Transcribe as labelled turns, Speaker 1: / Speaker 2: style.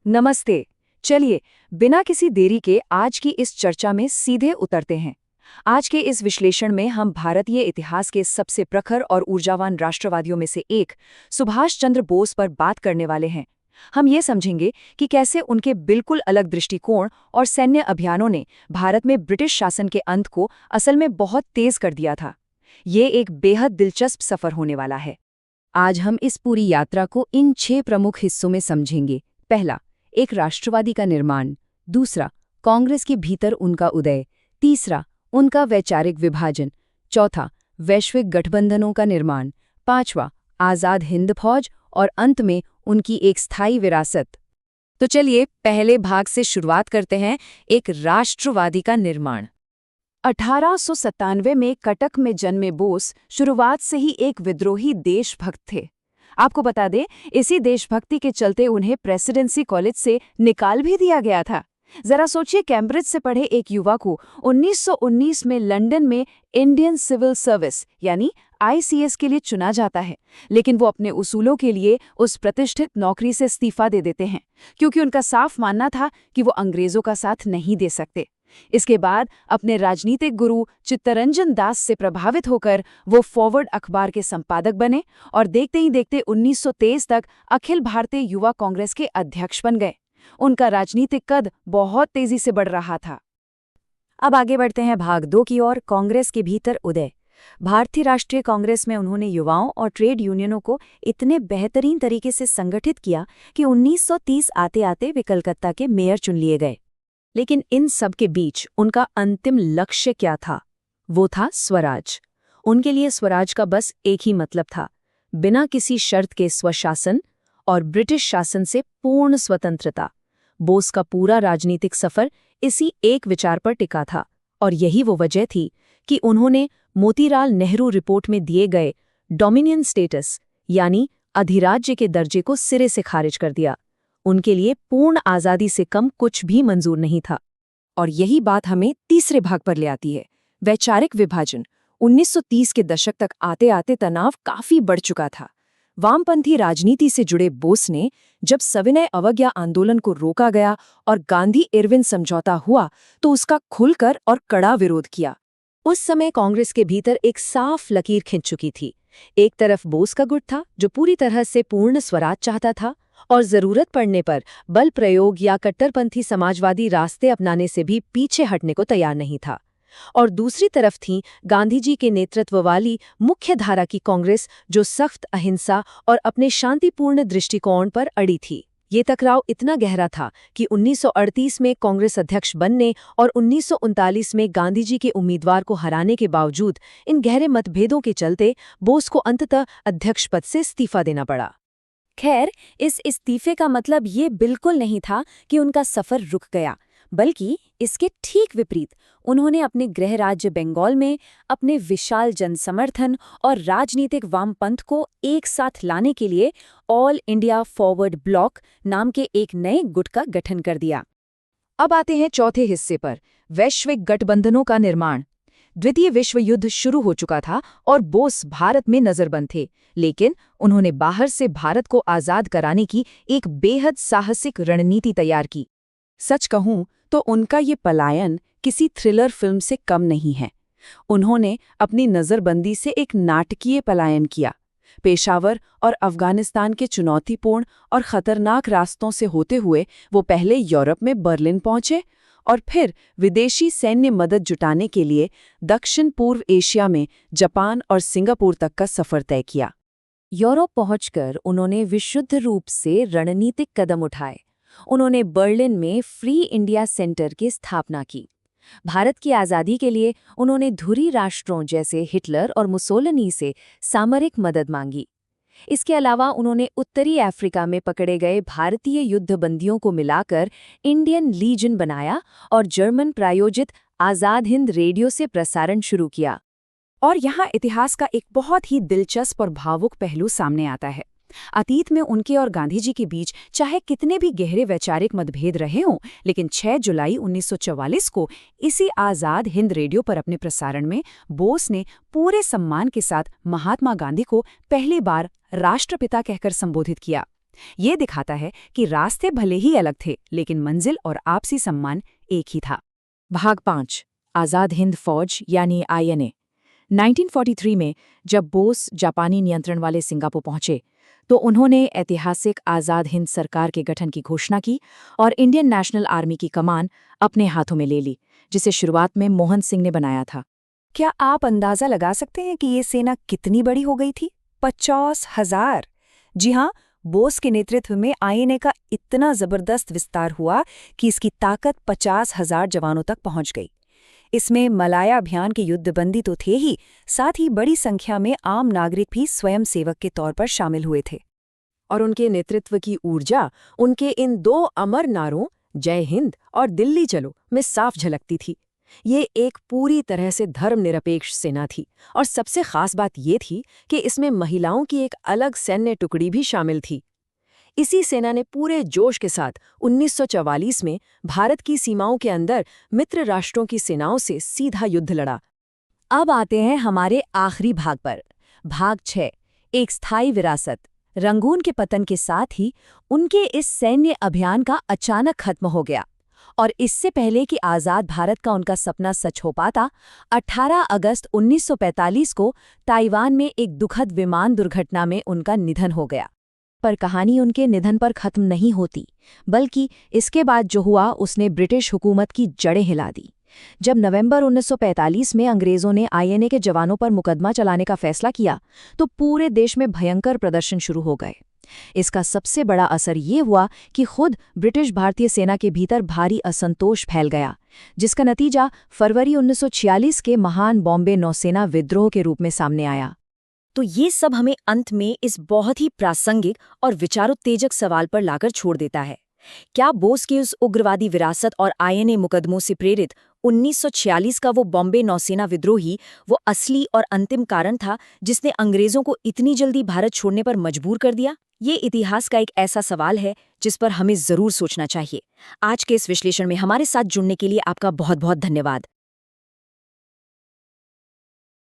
Speaker 1: नमस्ते। चलिए, बिना किसी देरी के आज की इस चर्चा में सीधे उतरते हैं। आज के इस विश्लेषण में हम भारतीय इतिहास के सबसे प्रखर और ऊर्जावान राष्ट्रवादियों में से एक सुभाष चंद्र बोस पर बात करने वाले हैं। हम ये समझेंगे कि कैसे उनके बिल्कुल अलग दृष्टिकोण और सैन्य अभियानों ने भारत में ब्रिटिश शासन के अंत को असल में बहुत तेज कर दिया था। ये एक बेहद दिलचस्प सफर होने वाला है। आज हम इस पूरी यात्रा को इन 6 प्रमुख हिस्सों में समझेंगे। पहला, एक राष्ट्रवादी का निर्माण। दूसरा, कांग्रेस के भीतर उनका उदय। तीसरा, उनका वैचारिक विभाजन। चौथा, वैश्विक गठबंधनों का निर्माण। पांचवा, आज़ाद हिंद फौज। और अंत में उनकी एक स्थायी विरासत। तो चलिए पहले भाग से शुरुआत करते हैं, एक राष्ट्रवादी का निर्माण। 1897 में कटक में जन्मे बोस शुरुआत से ही एक विद्रोही देशभक्त थे। आपको बता दें, इसी देशभक्ति के चलते उन्हें प्रेसिडेंसी कॉलेज से निकाल भी दिया गया था। जरा सोचिए, कैम्ब्रिज से पढ़े एक युवा को 1919 में लंदन में इंडियन सिविल सर्विस यानी ICS के लिए चुना जाता है, लेकिन वो अपने उसूलों के लिए उस प्रतिष्ठित नौकरी से इस्तीफा दे देते हैं, क्योंकि उनका साफ मानना था कि वो अंग्रेजों का साथ नहीं दे सकते। इसके बाद अपने राजनीतिक गुरु चित्तरंजन दास से प्रभावित होकर वो फॉरवर्ड अखबार के संपादक बने और देखते ही देखते 1923 तक अखिल भारतीय युवा कांग्रेस के अध्यक्ष बन गए। उनका राजनीतिक कद बहुत तेजी से बढ़ रहा था। अब आगे बढ़ते हैं भाग 2 की ओर, कांग्रेस के भीतर उदय। भारतीय राष्ट्रीय कांग्रेस में उन्होंने युवाओं और ट्रेड यूनियनों को इतने बेहतरीन तरीके से संगठित किया कि 1930 आते आते वे कलकत्ता के मेयर चुन लिए गए। लेकिन इन सब के बीच उनका अंतिम लक्ष्य क्या था? वो था स्वराज। उनके लिए स्वराज का बस एक ही मतलब था, बिना किसी शर्त के स्वशासन और ब्रिटिश शासन से पूर्ण स्वतंत्रता। बोस का पूरा राजनीतिक सफर इसी एक विचार पर टिका था, और यही वो वजह थी कि उन्होंने मोतीलाल नेहरू रिपोर्ट में दिए गए डोमिनियन स्टेटस यानी अधिराज्य के दर्जे को सिरे से खारिज कर दिया। उनके लिए पूर्ण आज़ादी से कम कुछ भी मंजूर नहीं था। और यही बात हमें तीसरे भाग पर ले आती है, वैचारिक विभाजन। 1930 के दशक तक आते आते तनाव काफी बढ़ चुका था। वामपंथी राजनीति से जुड़े बोस ने जब सविनय अवज्ञा आंदोलन को रोका गया और गांधी-इरविन समझौता हुआ तो उसका खुलकर और कड़ा विरोध किया। उस समय कांग्रेस के भीतर एक साफ लकीर खिंच चुकी थी। एक तरफ बोस का गुट था जो पूरी तरह से पूर्ण स्वराज चाहता था और जरूरत पड़ने पर बल प्रयोग या कट्टरपंथी समाजवादी रास्ते अपनाने से भी पीछे हटने को तैयार नहीं था। और दूसरी तरफ थी गांधी जी के नेतृत्व वाली मुख्य धारा की कांग्रेस, जो सख्त अहिंसा और अपने शांतिपूर्ण दृष्टिकोण पर अड़ी थी। ये टकराव इतना गहरा था कि 1938 में कांग्रेस अध्यक्ष बनने और 1939 में गांधी जी के उम्मीदवार को हराने के बावजूद इन गहरे मतभेदों के चलते बोस को अंततः अध्यक्ष पद से इस्तीफा देना पड़ा। खैर, इस इस्तीफे का मतलब ये बिल्कुल नहीं था कि उनका सफर रुक गया, बल्कि इसके ठीक विपरीत उन्होंने अपने गृह राज्य बंगाल में अपने विशाल जनसमर्थन और राजनीतिक वामपंथ को एक साथ लाने के लिए ऑल इंडिया फॉरवर्ड ब्लॉक नाम के एक नए गुट का गठन कर दिया। अब आते हैं चौथे हिस्से पर, वैश्विक गठबंधनों का निर्माण। द्वितीय विश्व युद्ध शुरू हो चुका था और बोस भारत में नजरबंद थे, लेकिन उन्होंने बाहर से भारत को आज़ाद कराने की एक बेहद साहसिक रणनीति तैयार की। सच कहूं तो उनका ये पलायन किसी थ्रिलर फिल्म से कम नहीं है। उन्होंने अपनी नजरबंदी से एक नाटकीय पलायन किया। पेशावर और अफगानिस्तान के चुनौतीपूर्ण और खतरनाक रास्तों से होते हुए वो पहले यूरोप में बर्लिन पहुंचे और फिर विदेशी सैन्य मदद जुटाने के लिए दक्षिण पूर्व एशिया में जापान और सिंगापुर तक का सफर तय किया। यूरोप पहुंचकर उन्होंने विशुद्ध रूप से रणनीतिक कदम उठाए। उन्होंने बर्लिन में फ्री इंडिया सेंटर की स्थापना की। भारत की आज़ादी के लिए उन्होंने धुरी राष्ट्रों जैसे हिटलर और मुसोलिनी से सामरिक मदद मांगी। इसके अलावा उन्होंने उत्तरी अफ्रीका में पकड़े गए भारतीय युद्धबंदियों को मिलाकर इंडियन लीजन बनाया और जर्मन प्रायोजित आज़ाद हिंद रेडियो से प्रसारण शुरू किया। और यहाँ इतिहास का एक बहुत ही दिलचस्प और भावुक पहलू सामने आता है। अतीत में उनके और गांधी जी के बीच चाहे कितने भी गहरे वैचारिक मतभेद रहे हों, लेकिन 6 जुलाई 1944 को इसी आज़ाद हिंद रेडियो पर अपने प्रसारण में बोस ने पूरे सम्मान के साथ महात्मा गांधी को पहली बार राष्ट्रपिता कहकर संबोधित किया। ये दिखाता है कि रास्ते भले ही अलग थे, लेकिन मंजिल और आपसी सम्मान एक ही था। भाग 5, आज़ाद हिंद फौज यानी INA। 1943 में जब बोस जापानी नियंत्रण वाले सिंगापुर पहुंचे तो उन्होंने ऐतिहासिक आज़ाद हिंद सरकार के गठन की घोषणा की और इंडियन नेशनल आर्मी की कमान अपने हाथों में ले ली, जिसे शुरुआत में मोहन सिंह ने बनाया था। क्या आप अंदाज़ा लगा सकते हैं कि ये सेना कितनी बड़ी हो गई थी? 50,000। जी हाँ, बोस के नेतृत्व में INA का इतना जबरदस्त विस्तार हुआ कि इसकी ताकत 50,000 जवानों तक पहुंच गई। इसमें मलाया अभियान के युद्धबंदी तो थे ही, साथ ही बड़ी संख्या में आम नागरिक भी स्वयं सेवक के तौर पर शामिल हुए थे। और उनके नेतृत्व की ऊर्जा उनके इन 2 अमर नारों जय हिंद और दिल्ली चलो में साफ झलकती थी। ये एक पूरी तरह से धर्मनिरपेक्ष सेना थी और सबसे खास बात ये थी कि इसमें महिलाओं की एक अलग सैन्य टुकड़ी भी शामिल थी। इसी सेना ने पूरे जोश के साथ 1944 में भारत की सीमाओं के अंदर मित्र राष्ट्रों की सेनाओं से सीधा युद्ध लड़ा। अब आते हैं हमारे आखिरी भाग पर, भाग 6, एक स्थायी विरासत। रंगून के पतन के साथ ही उनके इस सैन्य अभियान का अचानक खत्म हो गया और इससे पहले कि आज़ाद भारत का उनका सपना सच हो पाता, 18 अगस्त 1945 को ताइवान में एक दुखद विमान दुर्घटना में उनका निधन हो गया। पर कहानी उनके निधन पर खत्म नहीं होती, बल्कि इसके बाद जो हुआ उसने ब्रिटिश हुकूमत की जड़ें हिला दी। जब नवंबर 1945 में अंग्रेज़ों ने INA के जवानों पर मुकदमा चलाने का फैसला किया तो पूरे देश में भयंकर प्रदर्शन शुरू हो गए। इसका सबसे बड़ा असर ये हुआ कि खुद ब्रिटिश भारतीय सेना के भीतर भारी असंतोष फैल गया, जिसका नतीजा फरवरी 1946 के महान बॉम्बे नौसेना विद्रोह के रूप में सामने आया। तो ये सब हमें अंत में इस बहुत ही प्रासंगिक और विचारोत्तेजक सवाल पर लाकर छोड़ देता है, क्या बोस की उस उग्रवादी विरासत और INA मुकदमों से प्रेरित 1946 का वो बॉम्बे नौसेना विद्रोही वो असली और अंतिम कारण था जिसने अंग्रेजों को इतनी जल्दी भारत छोड़ने पर मजबूर कर दिया? ये इतिहास का एक ऐसा सवाल है जिस पर हमें जरूर सोचना चाहिए। आज के इस विश्लेषण में हमारे साथ जुड़ने के लिए आपका बहुत बहुत धन्यवाद।